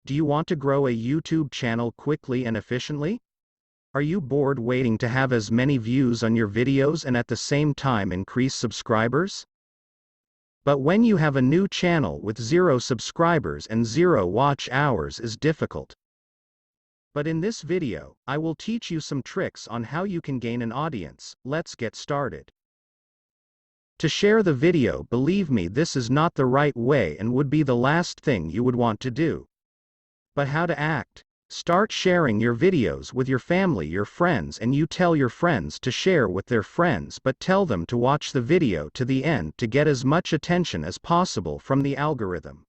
Do you want to grow a YouTube channel quickly and efficiently? Are you bored waiting to have as many views on your videos and at the same time increase subscribers? But when you have a new channel with 0 subscribers and 0 watch hours is difficult. But in this video, I will teach you some tricks on how you can gain an audience. Let's get started. To share the video, believe me, this is not the right way and would be the last thing you would want to do. But how to act? Start sharing your videos with your family, your friends, and you tell your friends to share with their friends, but tell them to watch the video to the end to get as much attention as possible from the algorithm.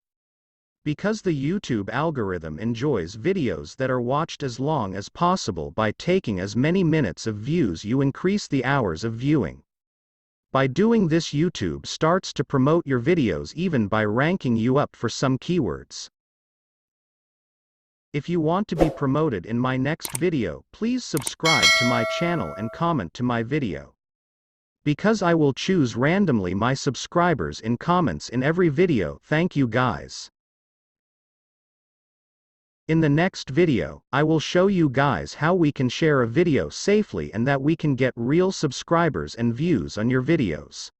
Because the YouTube algorithm enjoys videos that are watched as long as possible, by taking as many minutes of views you increase the hours of viewing. By doing this, YouTube starts to promote your videos even by ranking you up for some keywords. If you want to be promoted in my next video, please subscribe to my channel and comment to my video. Because I will choose randomly my subscribers in comments in every video. Thank you guys. In the next video, I will show you guys how we can share a video safely and that we can get real subscribers and views on your videos.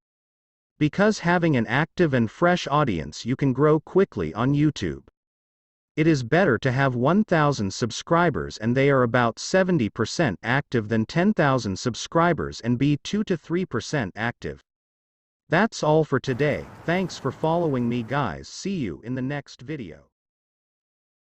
Because having an active and fresh audience, you can grow quickly on YouTube. It is better to have 1,000 subscribers and they are about 70% active than 10,000 subscribers and be 2 to 3% active. That's all for today. Thanks for following me guys. See you in the next video.